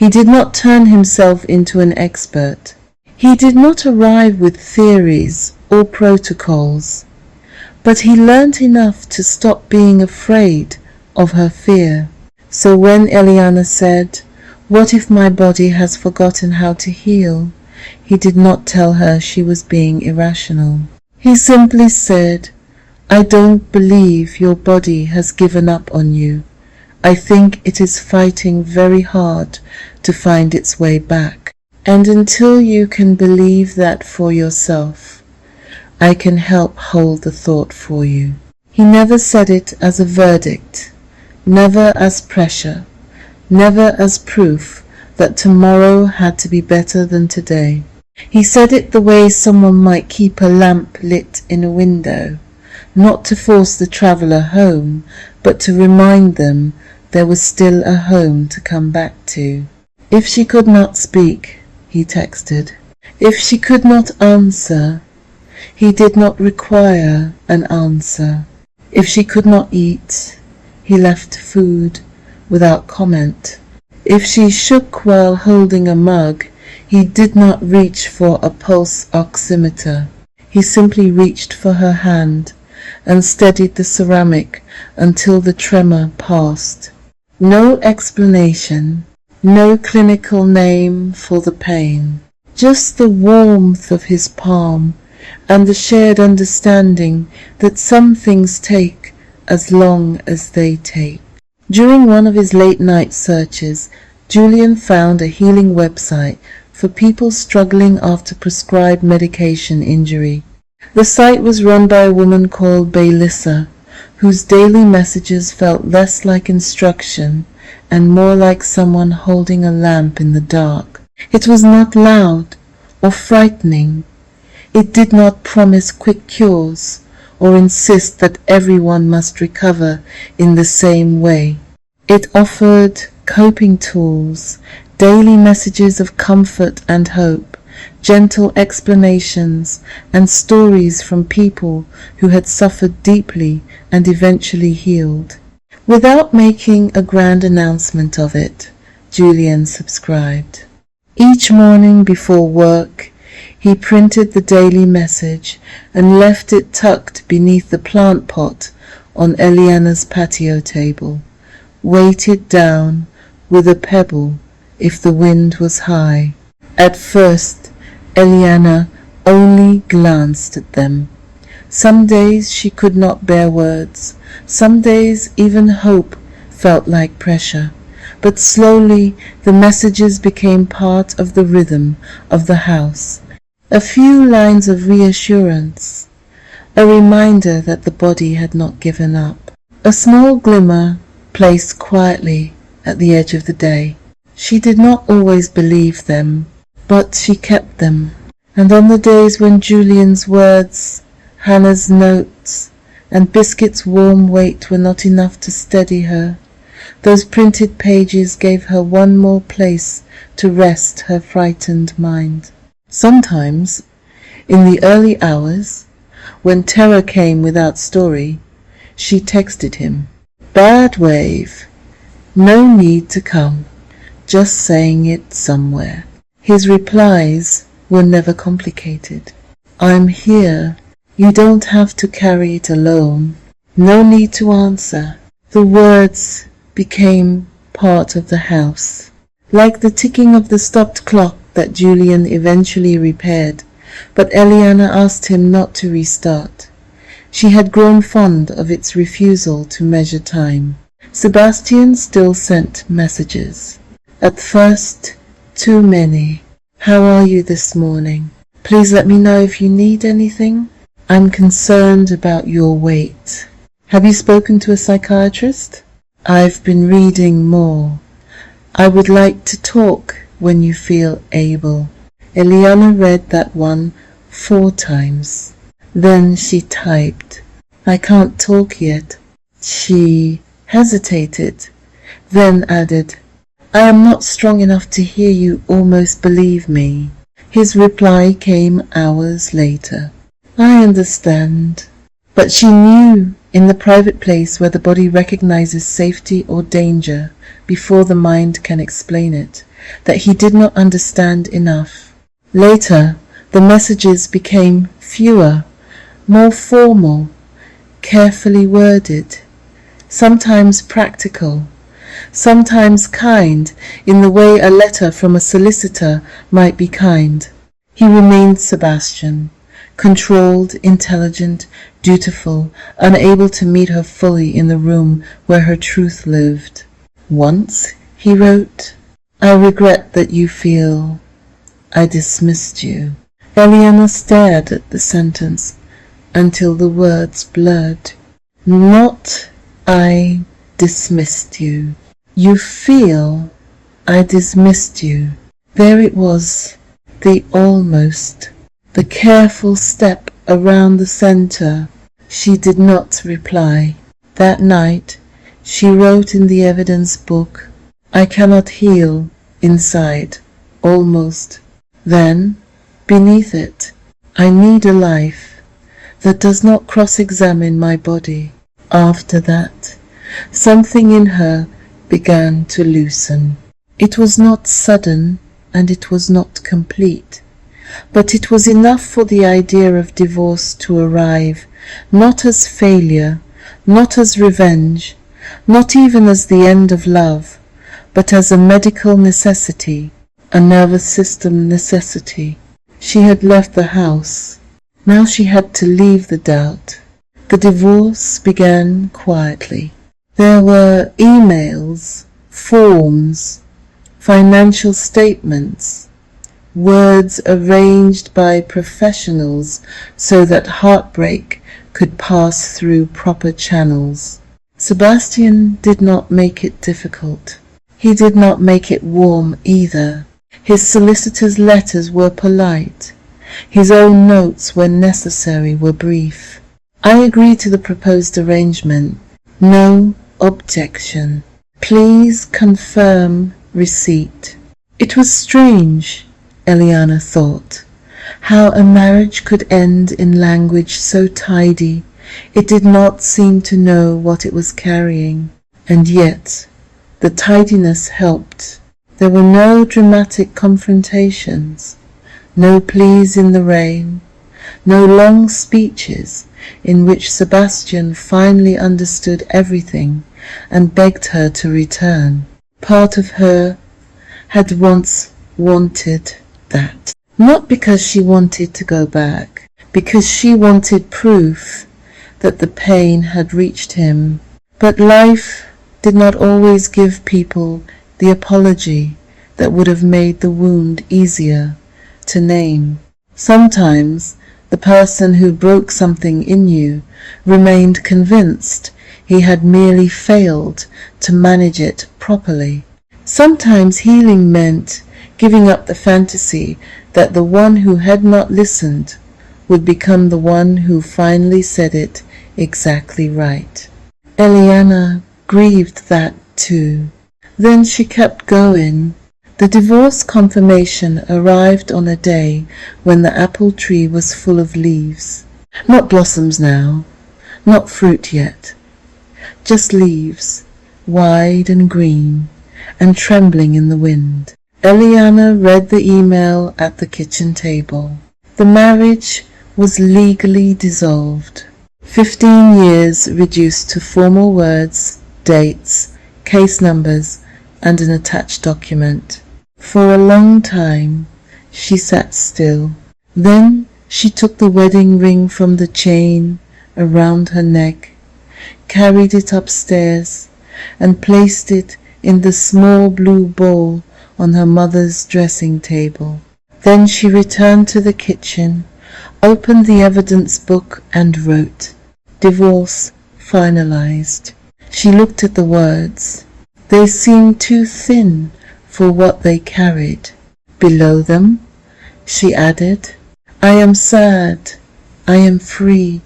He did not turn himself into an expert. He did not arrive with theories or protocols, but he learnt enough to stop being afraid of her fear. So when Eliana said, "What if my body has forgotten how to heal?" he did not tell her she was being irrational. He simply said, "I don't believe your body has given up on you. I think it is fighting very hard to find its way back. And until you can believe that for yourself, I can help hold the thought for you." He never said it as a verdict, never as pressure, never as proof that tomorrow had to be better than today. He said it the way someone might keep a lamp lit in a window, not to force the traveller home, but to remind them there was still a home to come back to. If she could not speak, he texted. If she could not answer, he did not require an answer. If she could not eat, he left food without comment. If she shook while holding a mug, he did not reach for a pulse oximeter. He simply reached for her hand and steadied the ceramic until the tremor passed. No explanation, no clinical name for the pain, just the warmth of his palm and the shared understanding that some things take as long as they take. During one of his late-night searches, Julian found a healing website for people struggling after prescribed medication injury. The site was run by a woman called Baylissa, whose daily messages felt less like instruction and more like someone holding a lamp in the dark. It was not loud or frightening. It did not promise quick cures or insist that everyone must recover in the same way. It offered coping tools, daily messages of comfort and hope, gentle explanations, and stories from people who had suffered deeply and eventually healed. Without making a grand announcement of it, Julian subscribed. Each morning before work, he printed the daily message and left it tucked beneath the plant pot on Eliana's patio table, weighted down with a pebble if the wind was high. At first, Eliana only glanced at them. Some days she could not bear words. Some days even hope felt like pressure. But slowly the messages became part of the rhythm of the house. A few lines of reassurance, a reminder that the body had not given up. A small glimmer placed quietly at the edge of the day. She did not always believe them, but she kept them. And on the days when Julian's words, Hannah's notes, and Biscuit's warm weight were not enough to steady her, those printed pages gave her one more place to rest her frightened mind. Sometimes, in the early hours, when terror came without story, she texted him, "Bad wave, no need to come, just saying it somewhere." His replies were never complicated. "I'm here. You don't have to carry it alone. No need to answer." The words became part of the house, like the ticking of the stopped clock that Julian eventually repaired, but Eliana asked him not to restart. She had grown fond of its refusal to measure time. Sebastian still sent messages. At first, too many. "How are you this morning? Please let me know if you need anything. I'm concerned about your weight. Have you spoken to a psychiatrist? I've been reading more. I would like to talk when you feel able." Eliana read that one 4 times. Then she typed, "I can't talk yet." She hesitated, then added, "I am not strong enough to hear you almost believe me." His reply came hours later. "I understand." But she knew in the private place where the body recognizes safety or danger before the mind can explain it, that he did not understand enough. Later, the messages became fewer, more formal, carefully worded, sometimes practical, sometimes kind in the way a letter from a solicitor might be kind. He remained Sebastian, controlled, intelligent, dutiful, unable to meet her fully in the room where her truth lived. Once, he wrote, "I regret that you feel I dismissed you." Eliana stared at the sentence until the words blurred. Not I dismissed you. You feel I dismissed you. There it was, the almost, the careful step around the center. She did not reply. That night, she wrote in the evidence book, "I cannot heal inside, almost." Then, beneath it, "I need a life that does not cross-examine my body." After that, something in her began to loosen. It was not sudden and it was not complete, but it was enough for the idea of divorce to arrive, not as failure, not as revenge, not even as the end of love, but as a medical necessity, a nervous system necessity. She had left the house. Now she had to leave the doubt. The divorce began quietly. There were emails, forms, financial statements, words arranged by professionals so that heartbreak could pass through proper channels. Sebastian did not make it difficult. He did not make it warm either. His solicitor's letters were polite. His own notes, when necessary, were brief. "I agree to the proposed arrangement. No objection. Please confirm receipt." It was strange, Eliana thought, how a marriage could end in language so tidy it did not seem to know what it was carrying. And yet, the tidiness helped. There were no dramatic confrontations, no pleas in the rain, no long speeches in which Sebastian finally understood everything and begged her to return. Part of her had once wanted that. Not because she wanted to go back, because she wanted proof that the pain had reached him. But life did not always give people the apology that would have made the wound easier to name. Sometimes the person who broke something in you remained convinced he had merely failed to manage it properly. Sometimes healing meant giving up the fantasy that the one who had not listened would become the one who finally said it exactly right. Eliana grieved that too. Then she kept going. The divorce confirmation arrived on a day when the apple tree was full of leaves. Not blossoms now, not fruit yet, just leaves, wide and green, and trembling in the wind. Eliana read the email at the kitchen table. The marriage was legally dissolved. 15 years reduced to formal words, dates, case numbers, and an attached document. For a long time she sat still. Then she took the wedding ring from the chain around her neck, carried it upstairs, and placed it in the small blue bowl on her mother's dressing table. Then she returned to the kitchen, opened the evidence book and wrote, "Divorce finalized." She looked at the words. They seemed too thin for what they carried. Below them, she added, "I am sad, I am free,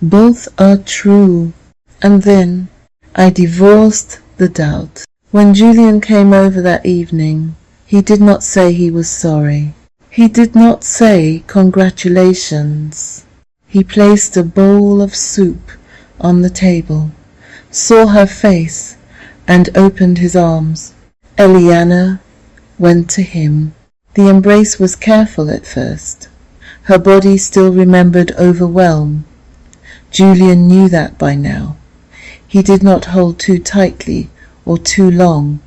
both are true." And then, "I divorced the doubt." When Julian came over that evening, he did not say he was sorry. He did not say congratulations. He placed a bowl of soup on the table, saw her face, and opened his arms. Eliana went to him. The embrace was careful at first. Her body still remembered overwhelm. Julian knew that by now. He did not hold too tightly or too long.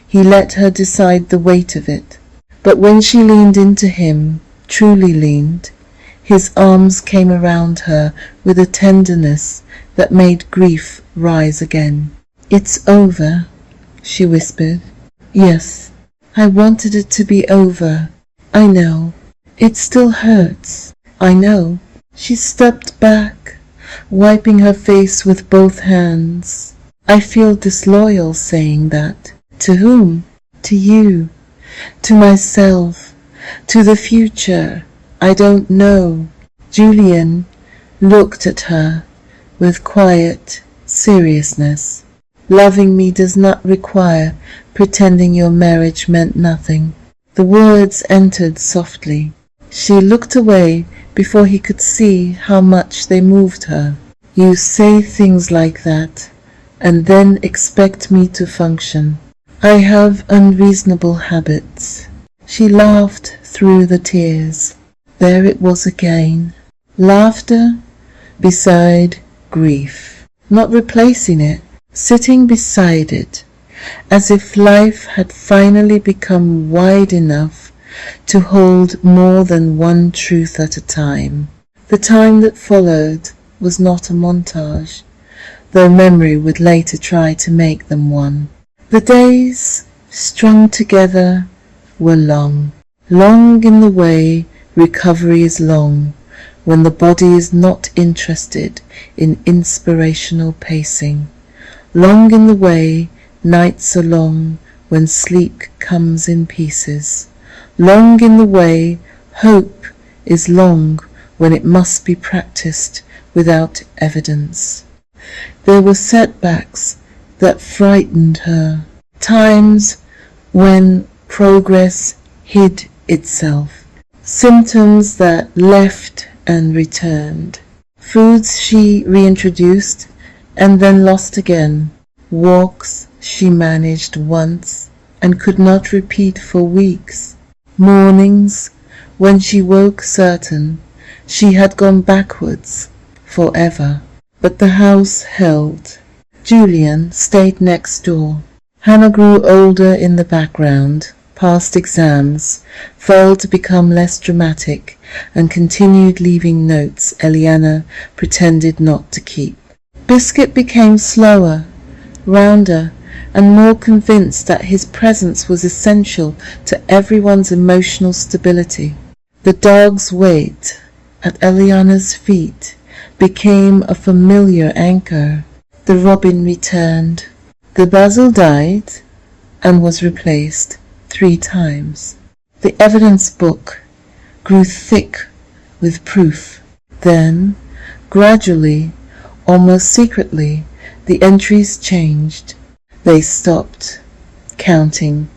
He let her decide the weight of it. But when she leaned into him, truly leaned, his arms came around her with a tenderness that made grief rise again. "It's over," she whispered. "Yes, I wanted it to be over. I know. It still hurts. I know." She stepped back, wiping her face with both hands. "I feel disloyal saying that. To whom? To you. To myself. To the future. I don't know." Julian looked at her with quiet seriousness. "Loving me does not require pretending your marriage meant nothing." The words entered softly. She looked away before he could see how much they moved her. "You say things like that, and then expect me to function. I have unreasonable habits." She laughed through the tears. There it was again. Laughter beside grief. Not replacing it, sitting beside it, as if life had finally become wide enough to hold more than one truth at a time. The time that followed was not a montage, though memory would later try to make them one. The days, strung together, were long. Long in the way recovery is long, when the body is not interested in inspirational pacing. Long in the way nights are long, when sleep comes in pieces. Long in the way hope is long, when it must be practiced without evidence. There were setbacks that frightened her, times when progress hid itself, symptoms that left and returned, foods she reintroduced and then lost again, walks she managed once and could not repeat for weeks, mornings when she woke certain she had gone backwards forever. But the house held. Julian stayed next door. Hannah grew older in the background. Past exams fell to become less dramatic and continued leaving notes Eliana pretended not to keep. Biscuit became slower, rounder, and more convinced that his presence was essential to everyone's emotional stability. The dog's weight at Eliana's feet became a familiar anchor. The robin returned. The basil died and was replaced 3 times. The evidence book grew thick with proof. Then, gradually, almost secretly, the entries changed. They stopped counting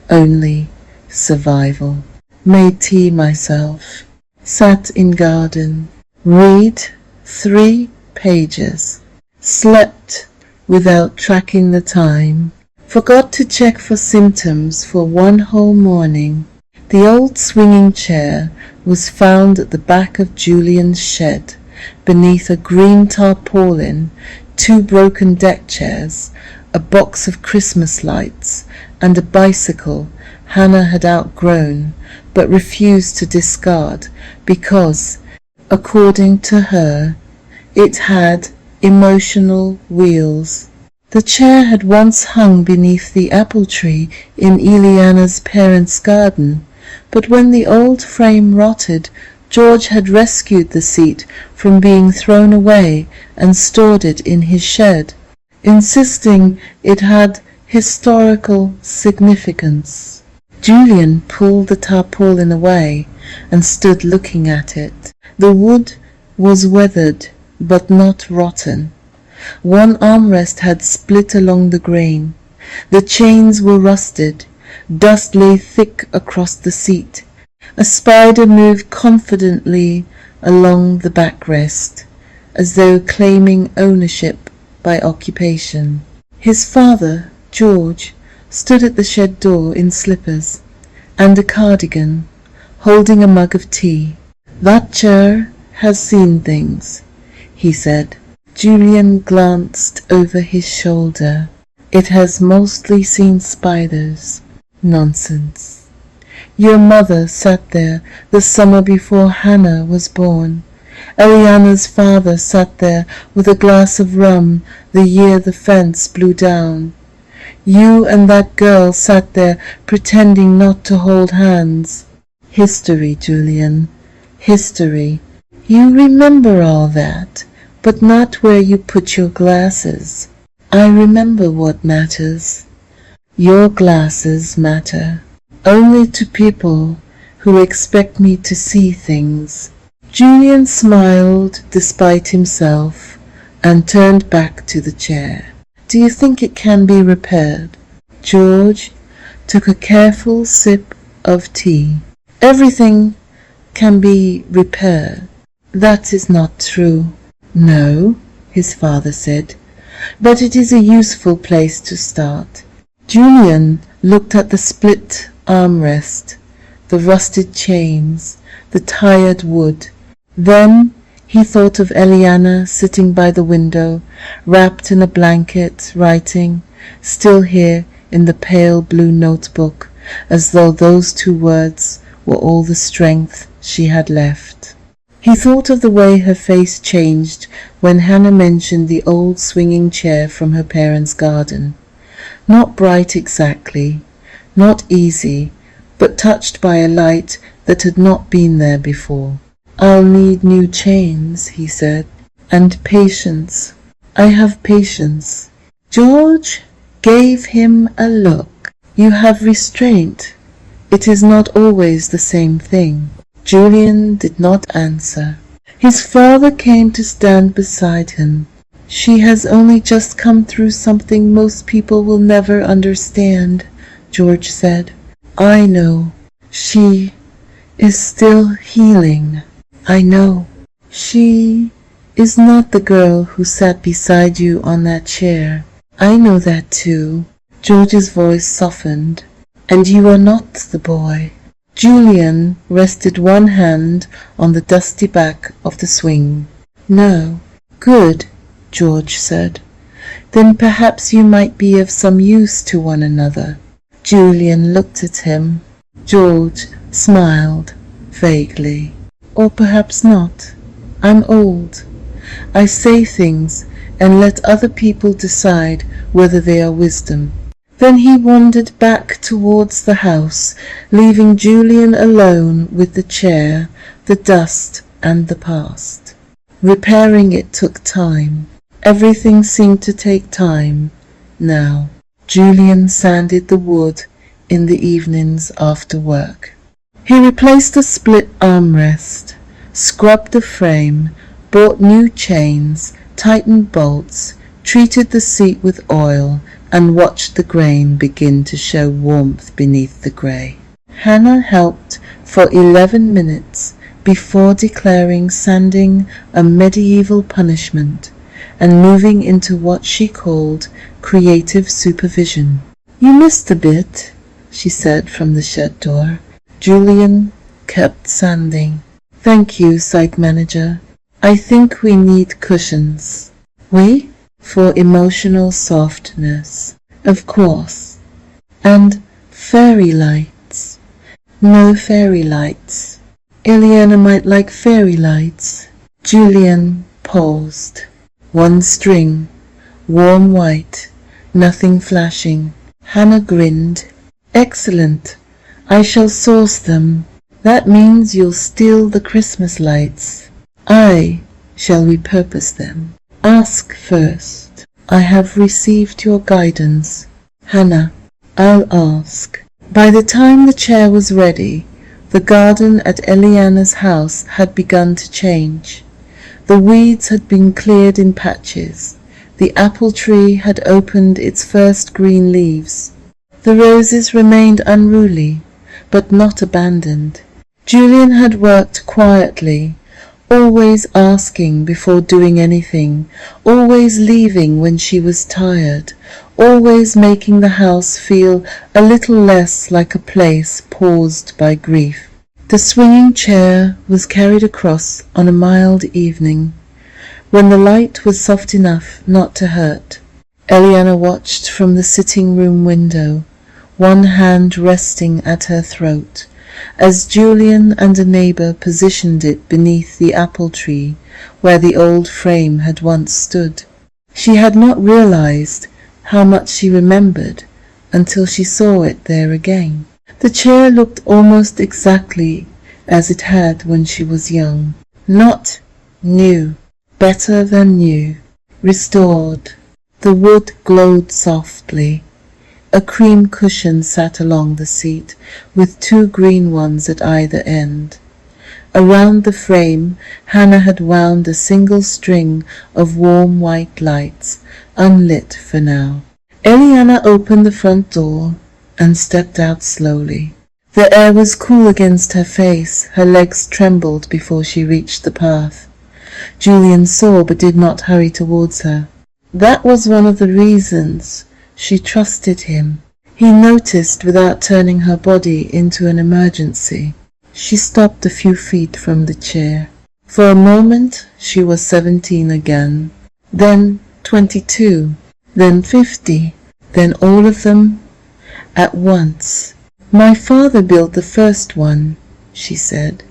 only survival. Made tea myself. Sat in garden. Read 3 pages. Slept without tracking the time. Forgot to check for symptoms for 1 whole morning. The old swinging chair was found at the back of Julian's shed, beneath a green tarpaulin, 2 broken deck chairs, a box of Christmas lights, and a bicycle Hannah had outgrown but refused to discard because, according to her, it had emotional wheels. The chair had once hung beneath the apple tree in Eliana's parents' garden, but when the old frame rotted, George had rescued the seat from being thrown away and stored it in his shed, insisting it had historical significance. Julian pulled the tarpaulin away and stood looking at it. The wood was weathered but not rotten. One armrest had split along the grain. The chains were rusted. Dust lay thick across the seat. A spider moved confidently along the backrest. as though claiming ownership by occupation. His father, George, stood at the shed door in slippers and a cardigan, holding a mug of tea. "That chair has seen things," he said. Julian glanced over his shoulder. "It has mostly seen spiders." "Nonsense. Your mother sat there the summer before Hannah was born. Eliana's father sat there with a glass of rum the year the fence blew down. You and that girl sat there pretending not to hold hands. History, Julian, history. You remember all that, but not where you put your glasses. I remember what matters. Your glasses matter only to people who expect me to see things." Julian smiled despite himself and turned back to the chair. "Do you think it can be repaired?" George took a careful sip of tea. "Everything can be repaired." "That is not true." "No," his father said, "but it is a useful place to start." Julian looked at the split armrest, the rusted chains, the tired wood. Then he thought of Eliana sitting by the window, wrapped in a blanket, writing, still here in the pale blue notebook, as though those 2 words were all the strength she had left. He thought of the way her face changed when Hannah mentioned the old swinging chair from her parents' garden. Not bright exactly, not easy, but touched by a light that had not been there before. "I'll need new chains," he said, "and patience. I have patience." George gave him a look. "You have restraint. It is not always the same thing." Julian did not answer. His father came to stand beside him. "She has only just come through something most people will never understand," George said. "I know. She is still healing. I know. She is not the girl who sat beside you on that chair. I know that too." George's voice softened. "And you are not the boy." Julian rested one hand on the dusty back of the swing. "No." "Good," George said. "Then perhaps you might be of some use to one another." Julian looked at him. George smiled vaguely. "Or perhaps not. I'm old. I say things and let other people decide whether they are wisdom." Then he wandered back towards the house, leaving Julian alone with the chair, the dust, and the past. Repairing it took time. Everything seemed to take time now. Julian sanded the wood in the evenings after work. He replaced the split armrest, scrubbed the frame, bought new chains, tightened bolts, treated the seat with oil, and watched the grain begin to show warmth beneath the grey. Hannah helped for 11 minutes before declaring sanding a medieval punishment and moving into what she called creative supervision. "You missed a bit," she said from the shed door. Julian kept sanding. "Thank you, site manager. I think we need cushions." "We?" "For emotional softness." "Of course." "And fairy lights." "No fairy lights." "Eliana might like fairy lights." Julian paused. "One string, warm white, nothing flashing." Hannah grinned. "Excellent. I shall source them." "That means you'll steal the Christmas lights." "I shall repurpose them." "Ask first." "I have received your guidance." "Hannah, I'll ask." By the time the chair was ready, the garden at Eliana's house had begun to change. The weeds had been cleared in patches. The apple tree had opened its first green leaves. The roses remained unruly, but not abandoned. Julian had worked quietly, always asking before doing anything, always leaving when she was tired, always making the house feel a little less like a place paused by grief. The swinging chair was carried across on a mild evening, when the light was soft enough not to hurt. Eliana watched from the sitting-room window, one hand resting at her throat, as Julian and a neighbour positioned it beneath the apple tree where the old frame had once stood. She had not realized how much she remembered until she saw it there again. The chair looked almost exactly as it had when she was young. Not new, better than new, restored. The wood glowed softly. A cream cushion sat along the seat, with two green ones at either end. Around the frame, Hannah had wound a single string of warm white lights, unlit for now. Eliana opened the front door and stepped out slowly. The air was cool against her face. Her legs trembled before she reached the path. Julian saw but did not hurry towards her. That was one of the reasons she trusted him. He noticed without turning her body into an emergency. She stopped a few feet from the chair. For a moment she was 17 again, then 22, then 50, then all of them at once. "My father built the first one," she said.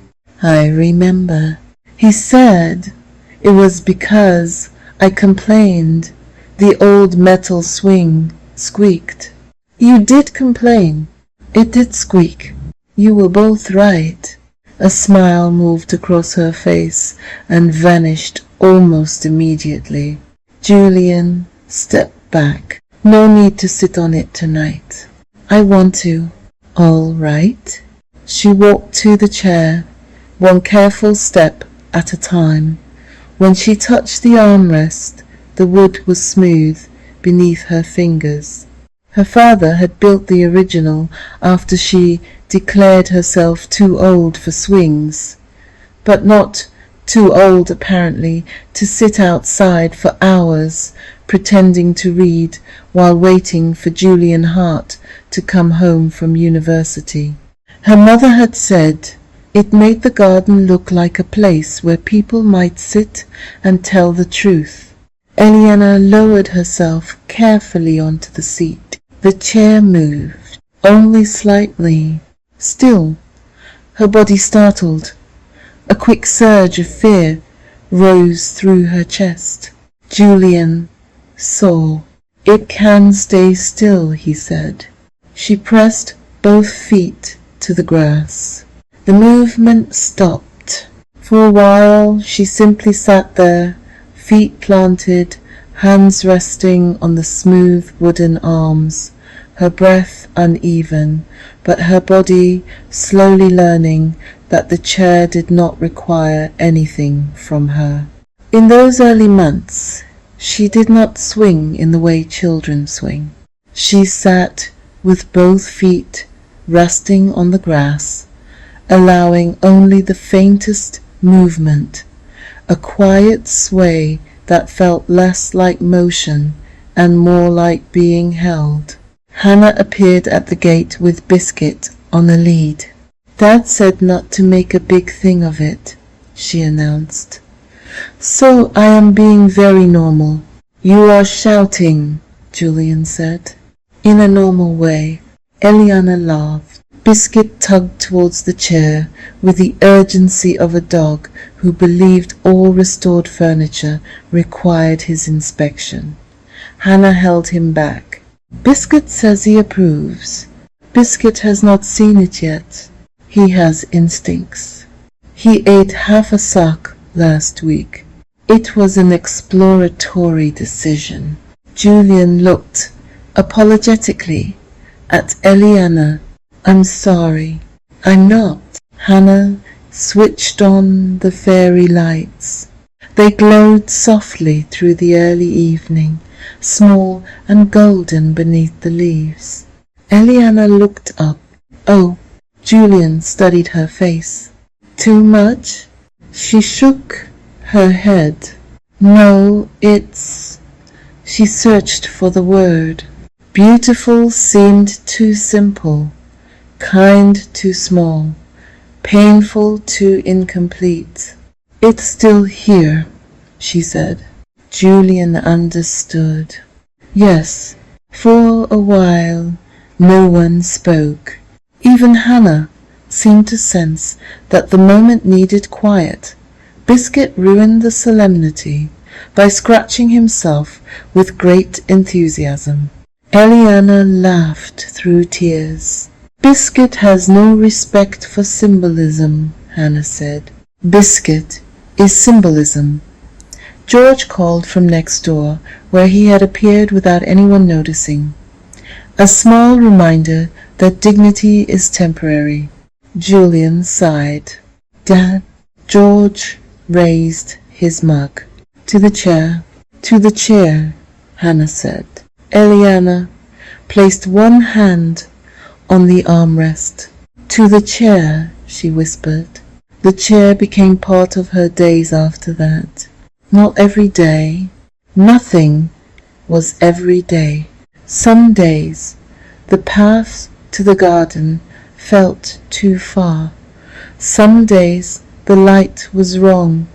"I remember. He said it was because I complained. The old metal swing squeaked." "You did complain. It did squeak. You were both right." A smile moved across her face and vanished almost immediately. Julian stepped back. "No need to sit on it tonight." "I want to." "All right." She walked to the chair, one careful step at a time. When she touched the armrest, the wood was smooth beneath her fingers. Her father had built the original after she declared herself too old for swings, but not too old apparently to sit outside for hours pretending to read while waiting for Julian Hart to come home from university. Her mother had said it made the garden look like a place where people might sit and tell the truth. Eliana lowered herself carefully onto the seat. The chair moved, only slightly. Still, her body startled. A quick surge of fear rose through her chest. Julian saw. "It can stay still," he said. She pressed both feet to the grass. The movement stopped. For a while she simply sat there, feet planted, hands resting on the smooth wooden arms, her breath uneven, but her body slowly learning that the chair did not require anything from her. In those early months, she did not swing in the way children swing. She sat with both feet resting on the grass, allowing only the faintest movement, a quiet sway that felt less like motion and more like being held. Hannah appeared at the gate with Biscuit on a lead. "Dad said not to make a big thing of it," she announced. "So I am being very normal." "You are shouting," Julian said. "In a normal way." Eliana laughed. Biscuit tugged towards the chair with the urgency of a dog who believed all restored furniture required his inspection. Hannah held him back. "Biscuit says he approves." "Biscuit has not seen it yet. He has instincts. He ate half a sock last week. It was an exploratory decision." Julian looked apologetically at Eliana. "I'm sorry." "I'm not." Hannah switched on the fairy lights. They glowed softly through the early evening, small and golden beneath the leaves. Eliana looked up. "Oh." Julian studied her face. "Too much?" She shook her head. No, it's... She searched for the word. Beautiful seemed too simple, kind too small, painful too incomplete. It's still here, she said. Julian understood. Yes, for a while no one spoke. Even Hannah seemed to sense that the moment needed quiet. Biscuit ruined the solemnity by scratching himself with great enthusiasm. Eliana laughed through tears. Biscuit has no respect for symbolism, Hannah said. Biscuit is symbolism. George called from next door, where he had appeared without anyone noticing. A small reminder that dignity is temporary. Julian sighed. Dad, George raised his mug. To the chair, Hannah said. Eliana placed one hand on the armrest. To the chair, she whispered. The chair became part of her days after that. Not every day. Nothing was every day. Some days, the path to the garden felt too far. Some days, the light was wrong.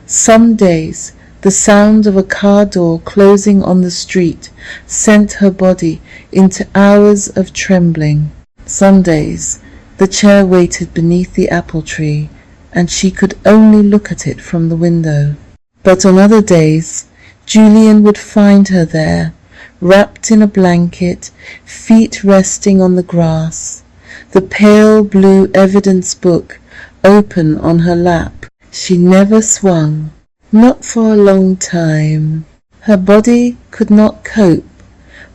Some days, the sound of a car door closing on the street sent her body into hours of trembling. Some days, the chair waited beneath the apple tree, and she could only look at it from the window. But on other days, Julian would find her there, wrapped in a blanket, feet resting on the grass, the pale blue evidence book open on her lap. She never swung, not for a long time. Her body could not cope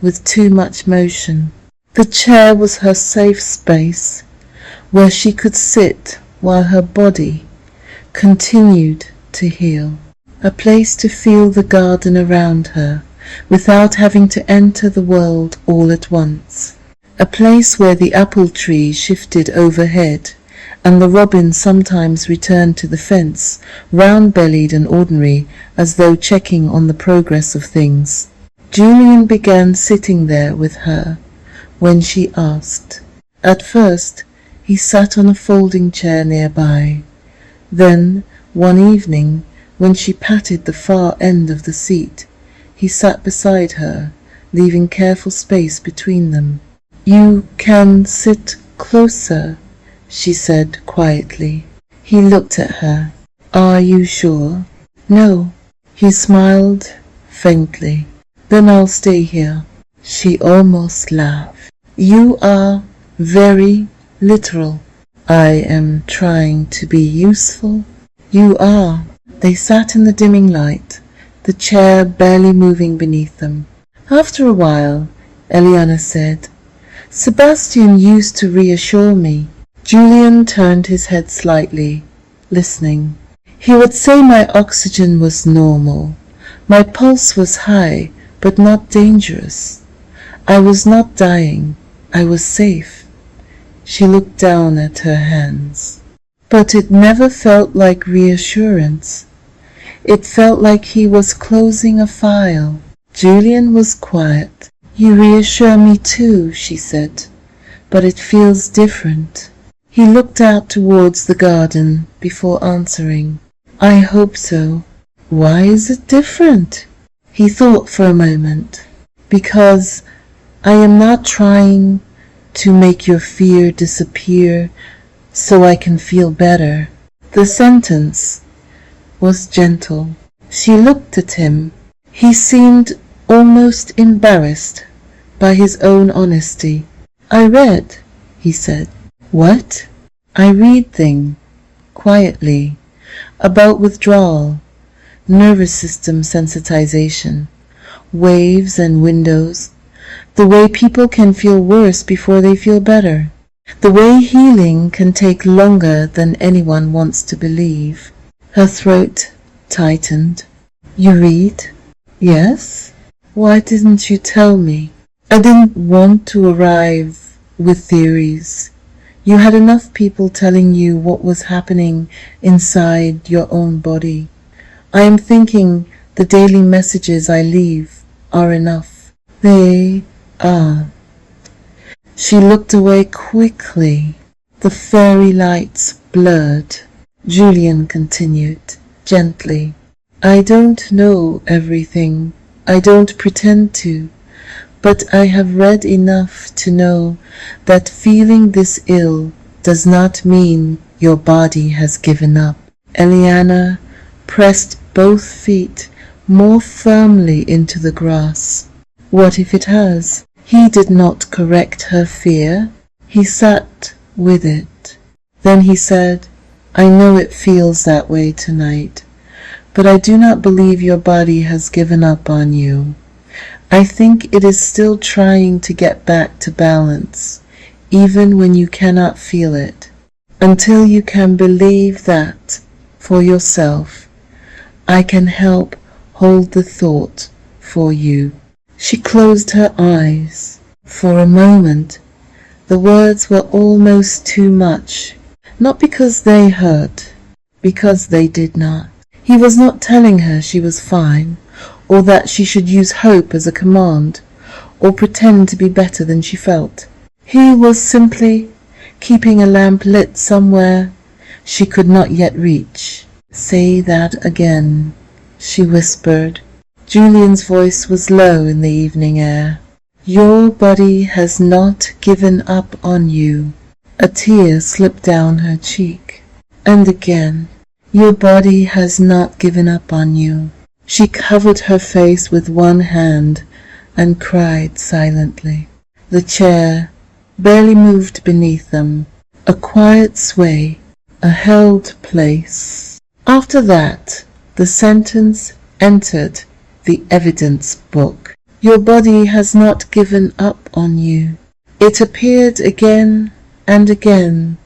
with too much motion. The chair was her safe space, where she could sit while her body continued to heal. A place to feel the garden around her without having to enter the world all at once. A place where the apple tree shifted overhead and the robin sometimes returned to the fence, round-bellied and ordinary, as though checking on the progress of things. Julian began sitting there with her when she asked. At first, he sat on a folding chair nearby. Then, one evening, when she patted the far end of the seat, he sat beside her, leaving careful space between them. You can sit closer, she said quietly. He looked at her. Are you sure? No. He smiled faintly. Then I'll stay here. She almost laughed. You are very literal. I am trying to be useful. You are. They sat in the dimming light, the chair barely moving beneath them. After a while, Eliana said, Sebastian used to reassure me. Julian turned his head slightly, listening. He would say my oxygen was normal. My pulse was high, but not dangerous. I was not dying. I was safe. She looked down at her hands. But it never felt like reassurance. It felt like he was closing a file. Julian was quiet. You reassure me too, she said, but it feels different. He looked out towards the garden before answering. I hope so. Why is it different? He thought for a moment. Because I am not trying to make your fear disappear so I can feel better. The sentence was gentle. She looked at him. He seemed almost embarrassed by his own honesty. I read, he said. What? I read things, quietly, about withdrawal, nervous system sensitization, waves and windows, the way people can feel worse before they feel better, the way healing can take longer than anyone wants to believe. Her throat tightened. You read? Yes? Why didn't you tell me? I didn't want to arrive with theories. You had enough people telling you what was happening inside your own body. I am thinking the daily messages I leave are enough. They are. She looked away quickly. The fairy lights blurred. Julian continued, gently. I don't know everything. I don't pretend to. But I have read enough to know that feeling this ill does not mean your body has given up. Eliana pressed both feet more firmly into the grass. What if it has? He did not correct her fear. He sat with it. Then he said, I know it feels that way tonight, but I do not believe your body has given up on you. I think it is still trying to get back to balance, even when you cannot feel it. Until you can believe that for yourself, I can help hold the thought for you. She closed her eyes. For a moment, the words were almost too much, not because they hurt, because they did not. He was not telling her she was fine, or that she should use hope as a command, or pretend to be better than she felt. He was simply keeping a lamp lit somewhere she could not yet reach. Say that again, she whispered. Julian's voice was low in the evening air. Your body has not given up on you. A tear slipped down her cheek. And again, your body has not given up on you. She covered her face with one hand and cried silently. The chair barely moved beneath them, a quiet sway, a held place. After that, the sentence entered the evidence book. Your body has not given up on you. It appeared again and again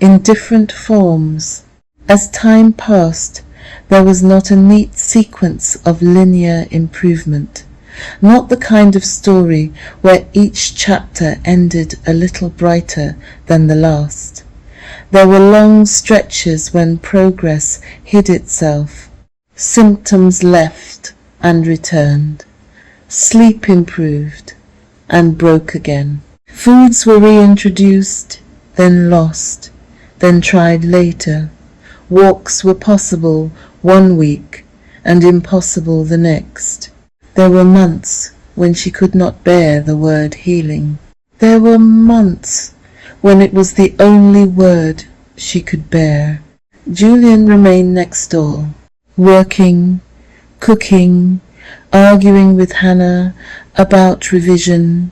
in different forms. As time passed, there was not a neat sequence of linear improvement, not the kind of story where each chapter ended a little brighter than the last. There were long stretches when progress hid itself. Symptoms left and returned. Sleep improved and broke again. Foods were reintroduced, then lost, then tried later. Walks were possible one week and impossible the next. There were months when she could not bear the word healing. There were months when it was the only word she could bear. Julian remained next door, working, cooking, arguing with Hannah about revision,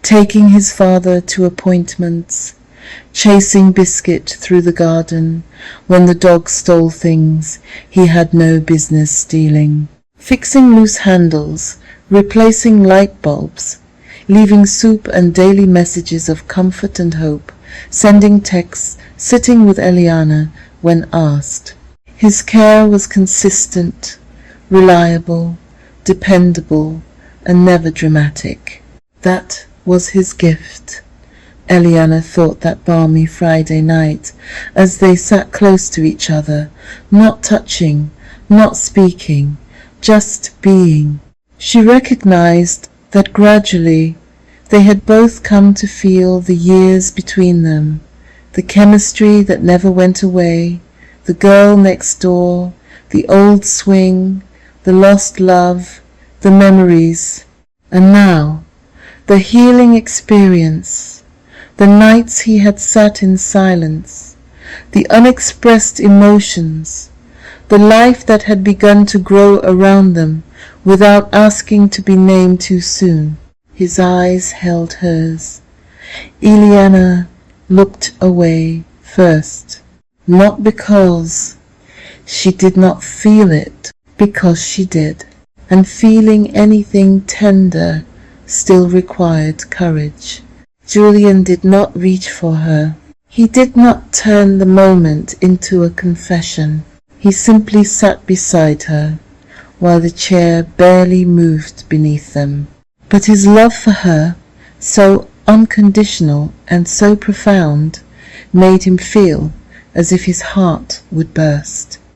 taking his father to appointments, chasing Biscuit through the garden when the dog stole things he had no business stealing, fixing loose handles, replacing light bulbs, leaving soup and daily messages of comfort and hope, sending texts, sitting with Eliana when asked. His care was consistent, reliable, dependable, and never dramatic. That was his gift. Eliana thought that balmy Friday night as they sat close to each other, not touching, not speaking, just being. She recognized that gradually they had both come to feel the years between them, the chemistry that never went away, the girl next door, the old swing, the lost love, the memories, and now the healing experience, the nights he had sat in silence, the unexpressed emotions, the life that had begun to grow around them without asking to be named too soon. His eyes held hers. Eliana looked away first, not because she did not feel it, because she did, and feeling anything tender still required courage. Julian did not reach for her. He did not turn the moment into a confession. He simply sat beside her, while the chair barely moved beneath them. But his love for her, so unconditional and so profound, made him feel as if his heart would burst.